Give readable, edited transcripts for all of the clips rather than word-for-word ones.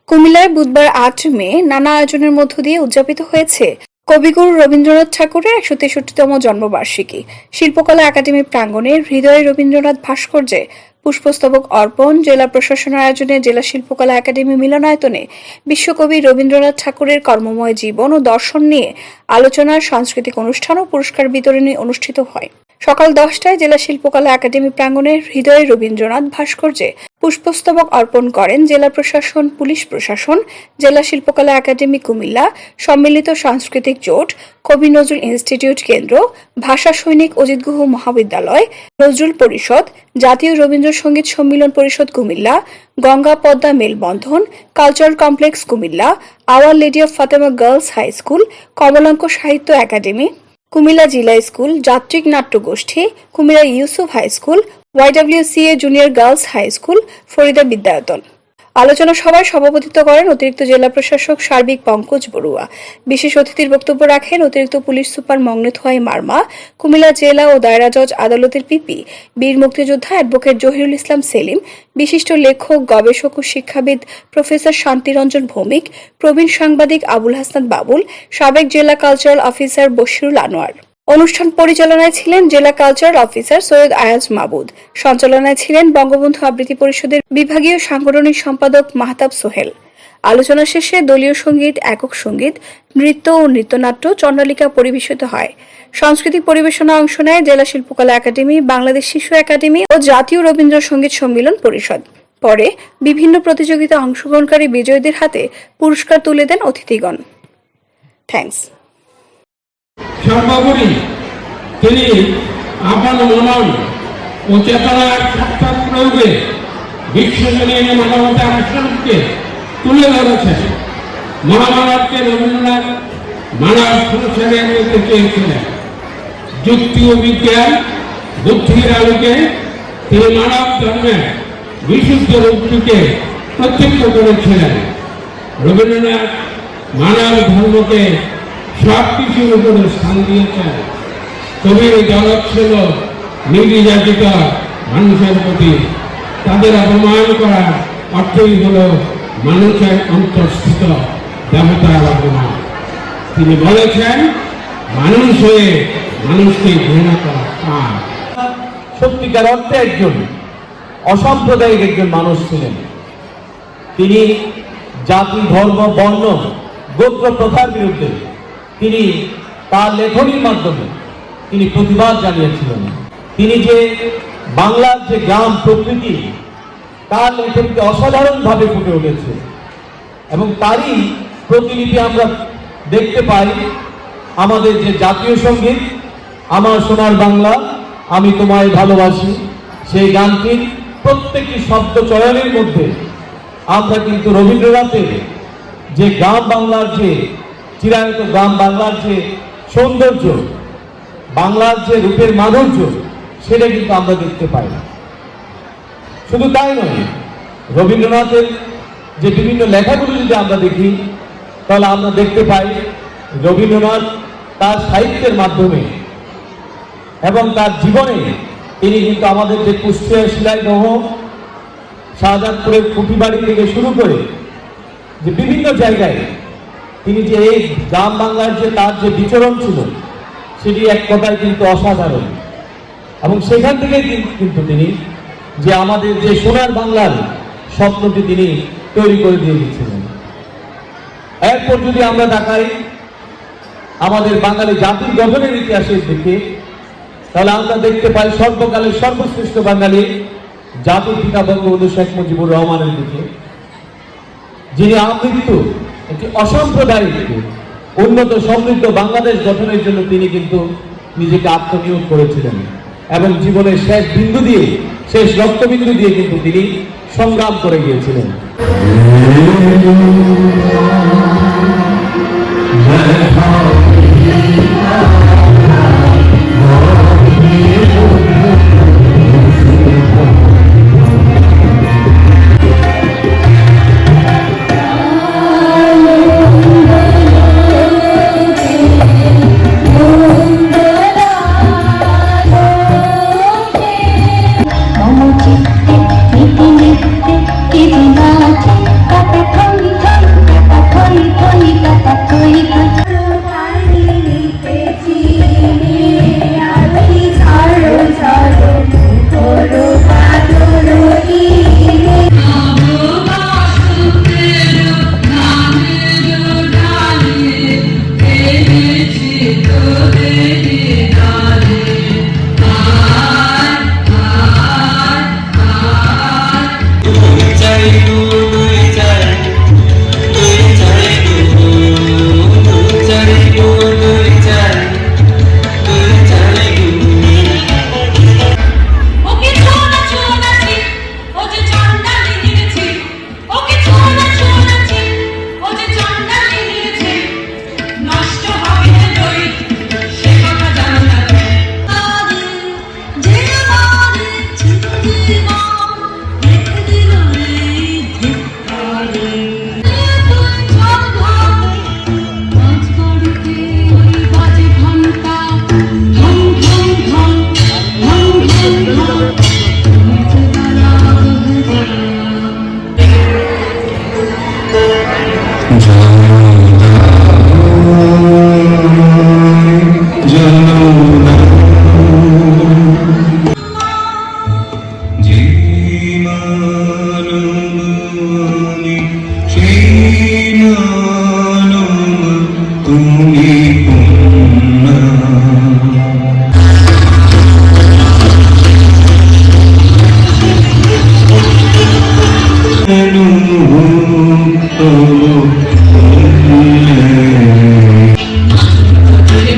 কুমিল্লায় বুধবার ৮ মে নানা আয়োজনের মধ্য দিয়ে উদযাপিত হয়েছে কবিগুরু রবীন্দ্রনাথ ঠাকুরের ১৬৩তম জন্মবার্ষিকী। শিল্পকলা একাডেমি প্রাঙ্গণে হৃদয়ে রবীন্দ্রনাথ ভাস্কর্যে পুষ্পস্তবক অর্পণ, জেলা প্রশাসনের আয়োজনে জেলা শিল্পকলা একাডেমি মিলনায়তনে বিশ্বকবি রবীন্দ্রনাথ ঠাকুরের কর্মময় জীবন ও দর্শন নিয়ে আলোচনা, সাংস্কৃতিক অনুষ্ঠান ও পুরস্কার বিতরণী অনুষ্ঠিত হয়। সকাল ১০টায় জেলা শিল্পকলা একাডেমি প্রাঙ্গণে হৃদয়ে রবীন্দ্রনাথ ভাস্কর্যে পুষ্পস্তবক অর্পণ করেন জেলা প্রশাসন, পুলিশ প্রশাসন, জেলা শিল্পকলা একাডেমি কুমিল্লা, সম্মিলিত সাংস্কৃতিক জোট, কবি নজরুল ইনস্টিটিউট কেন্দ্র, ভাষা সৈনিক অজিত গুহ মহাবিদ্যালয়, নজরুল পরিষদ, জাতীয় রবীন্দ্রসঙ্গীত সম্মিলন পরিষদ কুমিল্লা, গঙ্গা পদ্মা মেলবন্ধন, cultural complex Comilla, our lady of Fatima girls high school, Kamalanka Sahitya academy, Comilla Zilla school, Jatrik নাট্যগোষ্ঠী, Comilla Yusuf high school, YWCA junior girls high school, Farida Bidyayatan. আলোচনা সভায় সভাপতিত্ব করেন অতিরিক্ত জেলা প্রশাসক সার্বিক পঙ্কজ বড়ুয়া। বিশেষ অতিথির বক্তব্য রাখেন অতিরিক্ত পুলিশ সুপার মংনেথোয়াই মার্মা, কুমিল্লা জেলা ও দায়রা জজ আদালতের পিপি, বীর মুক্তিযোদ্ধা অ্যাডভোকেট জহিরুল ইসলাম সেলিম, বিশিষ্ট লেখক, গবেষক ও শিক্ষাবিদ প্রফেসর শান্তিরঞ্জন ভৌমিক, প্রবীণ সাংবাদিক আবুল হাসনাত বাবুল, সাবেক জেলা কালচারাল অফিসার বশিরুল আনোয়ার। অনুষ্ঠান পরিচালনায় ছিলেন জেলা কালচারাল অফিসার সৈয়দ আয়াজ মাবুদ। সঞ্চালনায় ছিলেন বঙ্গবন্ধু আবৃত্তি পরিষদের বিভাগীয় সাংগঠনিক সম্পাদক মাহতাব সোহেল। আলোচনা শেষে দলীয় সঙ্গীত, একক সঙ্গীত, নৃত্য ও নৃত্যনাট্য, চণ্ডালিকা পরিবেশিত হয়। সাংস্কৃতিক পরিবেশনা অংশ নেয় জেলা শিল্পকলা একাডেমি, বাংলাদেশ শিশু একাডেমি ও জাতীয় রবীন্দ্র সঙ্গীত সম্মিলন পরিষদ। পরে বিভিন্ন প্রতিযোগিতা অংশগ্রহণকারী বিজয়ীদের হাতে পুরস্কার তুলে দেন অতিথিগণ। থ্যাঙ্কস। সর্বোপরি তিনি আপন মনন ও চেতনার সাক্ষাৎ প্রয়োগে বিশ্বজনীন মানবতার আশ্রমকে তুলে ধরেছেন। মহামানবকে রবীন্দ্রনাথ মানব সংসারে নিতে চেয়েছিলেন। যুক্তি ও বিজ্ঞান বুদ্ধির আলোকে তিনি মানব ধর্মের বিশুদ্ধ রূপটিকে প্রত্যক্ষ করেছিলেন। রবীন্দ্রনাথ মানব ধর্মকে সবকিছুর উপরে স্থান দিয়েছেন। কবির জগৎ ছিল নির্যাতিত মানুষের প্রতি তাদের অপমান করার অর্থই হল মানুষের অন্তঃস্থিত দেবতার অপমান। তিনি বলেছেন, মানুষ হয়ে মানুষকে ঘৃণা করা পাপ। সত্যিকার অর্থে একজন অসাম্প্রদায়িক একজন মানুষ ছিলেন। তিনি জাতি, ধর্ম, বর্ণ, গোত্র প্রথার বিরুদ্ধে তিনি তার লেখনীর মাধ্যমে তিনি প্রতিবাদ জানিয়েছিলেন। তিনি যে বাংলার যে গ্রাম প্রকৃতি তার লেখনীতে অসাধারণভাবে ফুটে উঠেছে এবং তারই প্রতিলিপি আমরা দেখতে পাই আমাদের যে জাতীয় সঙ্গীত আমার সোনার বাংলা আমি তোমায় ভালোবাসি, সেই গানটির প্রত্যেকটি শব্দ চয়নের মধ্যে আমরা কিন্তু রবীন্দ্রনাথের যে গ্রাম বাংলার যে চিরায়ত গ্রাম বাংলার যে সৌন্দর্য, বাংলার যে রূপের মাধুর্য, সেটা কিন্তু আমরা দেখতে পাই না। শুধু তাই নয়, রবীন্দ্রনাথের যে বিভিন্ন লেখাগুলো যদি আমরা দেখি তাহলে আমরা দেখতে পাই রবীন্দ্রনাথ তার সাহিত্যের মাধ্যমে এবং তার জীবনে তিনি কিন্তু আমাদের যে কুষ্টিয়ার শিলাইদহ, শাহজাদপুরের খুঁটিবাড়ি থেকে শুরু করে যে বিভিন্ন জায়গায় তিনি যে এই গ্রাম বাংলার যে তার যে বিচরণ ছিল সেটি এক কথায় কিন্তু অসাধারণ। এবং সেখান থেকে কিন্তু তিনি যে আমাদের যে সোনার বাংলার স্বপ্নটি তিনি তৈরি করে দিয়ে দিয়েছিলেন। এরপর যদি আমরা তাকাই আমাদের বাঙালি জাতির গঠনের ইতিহাসের দিকে, তাহলে আমরা দেখতে পাই সর্বকালের সর্বশ্রেষ্ঠ বাঙালি জাতির পিতা বঙ্গবন্ধু শেখ মুজিবুর রহমানের দিকে, যিনি আমৃত্যু একটি অসাম্প্রদায়িক উন্নত সমৃদ্ধ বাংলাদেশ গঠনের জন্য তিনি কিন্তু নিজেকে আত্মনিয়োগ করেছিলেন এবং জীবনের শেষ বিন্দু দিয়ে, শেষ রক্তবিন্দু দিয়ে কিন্তু তিনি সংগ্রাম করে গিয়েছিলেন। Keeping it, keeping it, keeping it, Alam তুমি পূর্ণা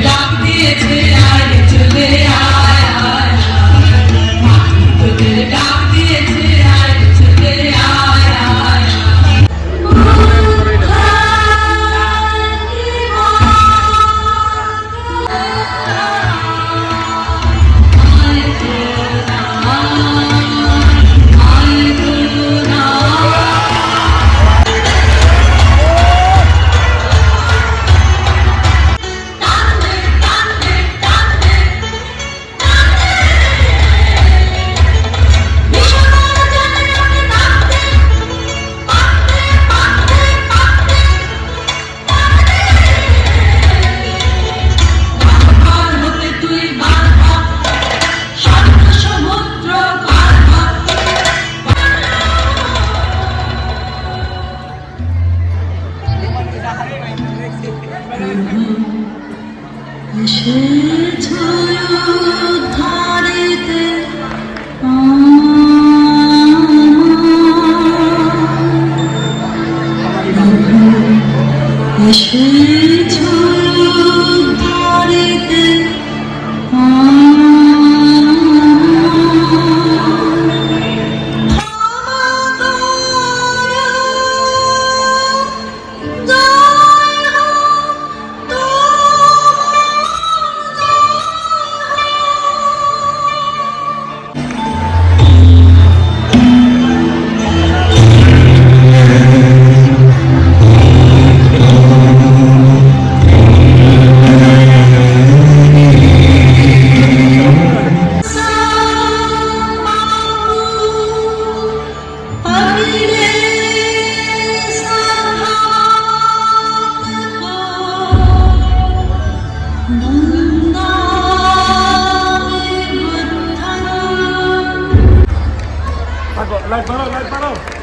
ডাক দিয়েছে আয় চলে আয় আয় তোদের ডাক দিয়েছে আয় চলে আয় আয় লাইট বাড়াও